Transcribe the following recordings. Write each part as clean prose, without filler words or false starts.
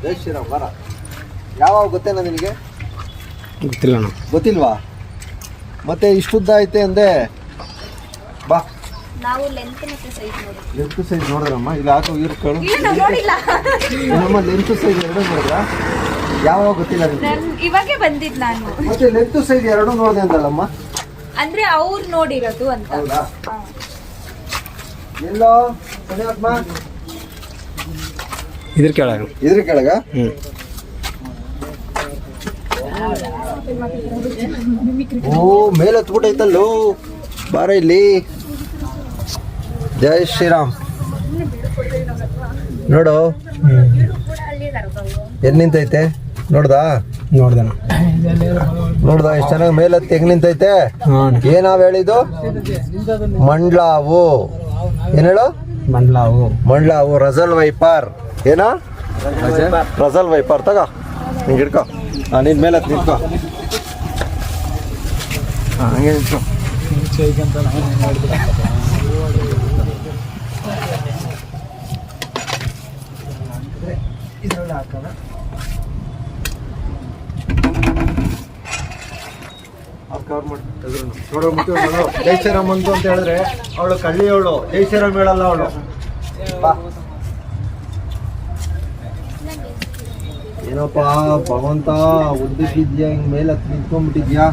ಜೈ ಶ್ರೀರಾಮ್ ಬರ. ಯಾವಾಗ ಗೊತ್ತೇನಾ ನಿನಗೆ? ಗೊತ್ತಿಲ್ಲ ಅಣ್ಣ. ಗೊತ್ತಿಲ್ವಾ? ಮತ್ತೆ ಇಷ್ಟುದ್ದ ಐತೆ ಅಂದೆ. ಬಾ ನಾವು ಲೆಂತ್ ಮತ್ತೆ ಸೈಜ್ ನೋಡಿ. ಲೆಂತ್ ಸೈಜ್ ನೋಡಿದ್ರಮ್ಮ? ಇಲ್ಲಿ ಹಾಕು ಇರ್ಕೊಳ್ಳು. ಇಲ್ಲ ನಾವು ನೋಡಿಲ್ಲ. ನಮ್ಮ ಲೆಂತ್ ಸೈಜ್ ಎರಡು ನೋಡಿದ್ರ? ಯಾವಾಗ ಗೊತ್ತಿಲ್ಲ ನಿಮಗೆ? ಇವಾಗೆ ಬಂದಿದ್ ನಾನು. ಮತ್ತೆ ಲೆಂತ್ ಸೈಜ್ ಎರಡು ನೋಡಿದೆ ಅಂದಲ್ಲಮ್ಮ? ಅಂದ್ರೆ ಅವ್ರು ನೋಡಿರೋದು ಅಂತ. ಹೌದಾ? ಎಲ್ಲೋ ಪುಣ್ಯಾತ್ಮ ಇದ್ರ ಕೆಳಗ. ಇದ್ರ ಕೆಳಗ? ಓ ಮೇಲೆ ಹತ್ಬಿಟ್ಟೈತಲ್ಲೋ. ಬಾರ ಇಲ್ಲಿ. ಜೈ ಶ್ರೀರಾಮ್. ನೋಡು ಎಲ್ಲಿ ನಿಂತೈತೆ ನೋಡ್ದಾ? ನೋಡ್ದಣ. ನೋಡ್ದಾ ಎಷ್ಟು ಚೆನ್ನಾಗಿ ಮೇಲೆ ಹತ್ತಿ ಹೆಂಗ್ ನಿಂತೈತೆ? ಏನಾವ್ ಹೇಳಿದ್ದು? ಮಂಡ್ಲಾವು. ಏನ್ ಹೇಳು? ಮಂಡ್ಲಾವು. ಮಂಡ್ಲಾವು. Russell viper. ಏನ? Russell viper. ತಗ ಹಿಂಗೆ ಹಿಡ್ಕೊ. ನಿನ್ ಮೇಲೆ ಹತ್ತಿ ನಿಂತ್ಕೊ. ಹಂಗೆ ನಿಂತ್ಕೊ. ಇದ್ರಲ್ಲಿ ಹಾಕೋಣ. ನೋಡೋ ಜೈ ಶ್ರೀರಾಮ್ ಅಂತ ಹೇಳಿದ್ರೆ ಅವಳು ಕಳ್ಳಿ, ಅವಳು ಜೈ ಶ್ರೀರಾಮ್ ಹೇಳಲ್ಲ ಅವಳು. ಏನಪ್ಪಾ ಭಗವಂತ ಉದ್ದಕ್ಕಿದ್ಯಾ, ಹಿಂಗ್ ಮೇಲೆ ಹತ್ತು ನಿಂತ್ಕೊಂಡ್ಬಿಟ್ಟಿದ್ಯಾ?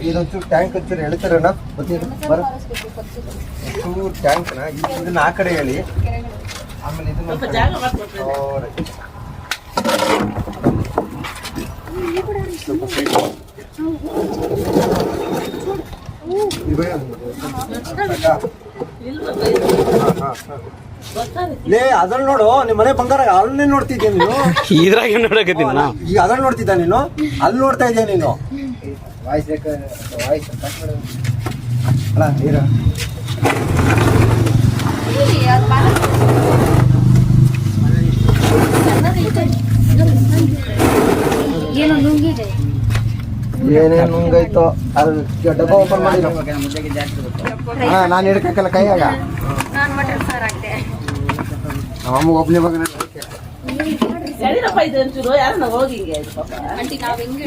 ಇದೊಂಚೂರು ಟ್ಯಾಂಕ್ ಒಂಚೂರು ಹೇಳ್ತಾರಣ್ಣ. ಬರ ಒಂಚೂರು ಟ್ಯಾಂಕ್ನ ಇದನ್ನ ಆ ಕಡೆ ಹೇಳಿ, ಆಮೇಲೆ ಇದನ್ನ ಲೇ ಅದ್ರಲ್ಲಿ ನೋಡು. ನಿಮ್ಮ ಮನೆ ಬಂಗಾರ ಅಲ್ಲಿ ನೋಡ್ತಿದ್ಯಾ ನೀನು? ಇದ್ರಾಗ ನೋಡಕತ್ತೀನಿ ನಾ. ಈಗ ಅದ್ರಲ್ಲಿ ನೋಡ್ತಿದ್ದ ನೀನು? ಅಲ್ಲಿ ನೋಡ್ತಾ ಇದೆಯಾ ನೀನು? ವಾಯ್ಸ್ ವಾಯ್ಸ್ ಅಲ್ಲ ನೀರ ಏನೋ ನುಂಗಿದೆ. ಏನೇನು ನುಂಗೈತೋ ಅದು ಡಬ್ಬ ಓಪನ್ ಮಾಡಿ. ನಾನು ಹಿಡ್ಕಲ್ಲ ಕೈಯಾಗ. ನಾನು ಮಟನ್ ಸಾರು ಹಾಕ್ದೆ. ನಮ್ಮ ಒಬ್ಬನೇ ಮಗನ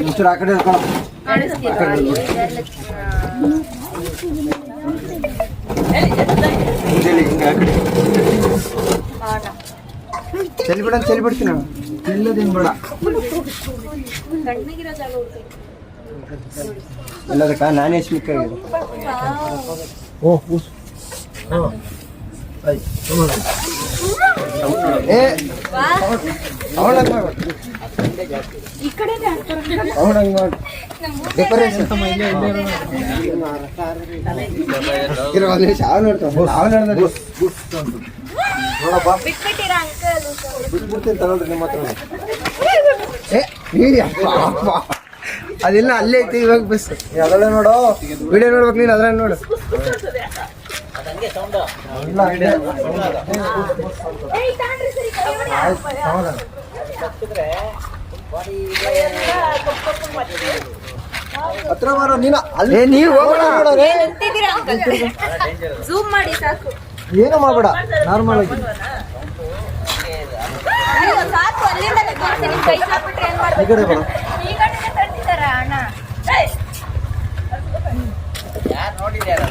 ಒಂಚೂರು ಆ ಕಡೆ ಹಿಡ್ಕೊಳ್ಳೋ. ಚೆಲ್ಬಿಡ ಚೆಲ್ಬಿಡ್ತೀನಿ ನಾನು. ಇಲ್ಲದೇನು ಬೇಡ. ಎಲ್ಲದಕ್ಕ ನಾನೇ ಸ್ಮಿಕ್ ಆಗಿದೆ. ಓ ಏ ಅವಳಂಗ ಮಾಡಿ ಡೆಕೋರೇಷನ್ ನೋಡಪ್ಪ ಬಿಟ್ಬಿಡ್ತೀನಿ ತಗೊಳ್ರಿ ನಿಮ್ಮ ಹತ್ರ. ಅದೆಲ್ಲ ಅಲ್ಲೇ ಐತಿ ಇವಾಗ ಬಸ್. ಅದರಲ್ಲೇ ನೋಡು, ವಿಡಿಯೋ ನೋಡ್ಬೇಕು ನೀನು. ಅದ್ರಲ್ಲಿ ನೋಡು. ಹತ್ರ ಬರೋ ನೀನು. ಅಲ್ಲೇ ನೀವು ಝೂಮ್ ಮಾಡಿ ಸಾಕು. ಏನು ಮಾಡ್ಬೇಡ, ನಾರ್ಮಲ್ ಆಗಿ ಸಾಕು. ಅಲ್ಲಿಂದಲೇ ತೋರಿಸಿ. ಕೈ ಸಾಕ್ಬಿಟ್ರೆ ಏನ್ ಮಾಡ್ಬೇಕು? ಈ ಕಡೆ ಬರೋ. ಈ ಕಡೆ ತಂದಿದ್ದಾರ ಅಣ್ಣ. ಯಾರು ನೋಡಿದ್ಯಾರ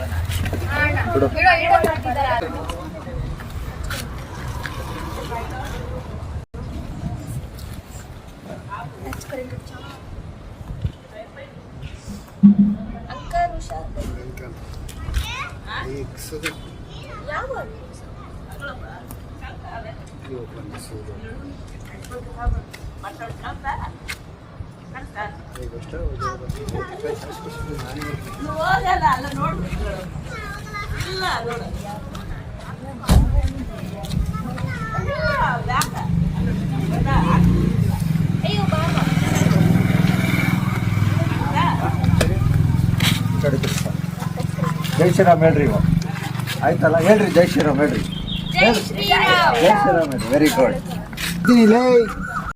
ಜೈ ಶ್ರೀರಾಮ್ ಹೇಳ್ರಿ. ಇವಾಗ ಆಯ್ತಲ್ಲ, ಹೇಳ್ರಿ ಜೈ ಶ್ರೀರಾಮ್ ಹೇಳ್ರಿ. ಜೈ ಶ್ರೀರಾಮ್. ಜೈ ಶ್ರೀರಾಮ್ ಹೇಳ್ರಿ. Very good.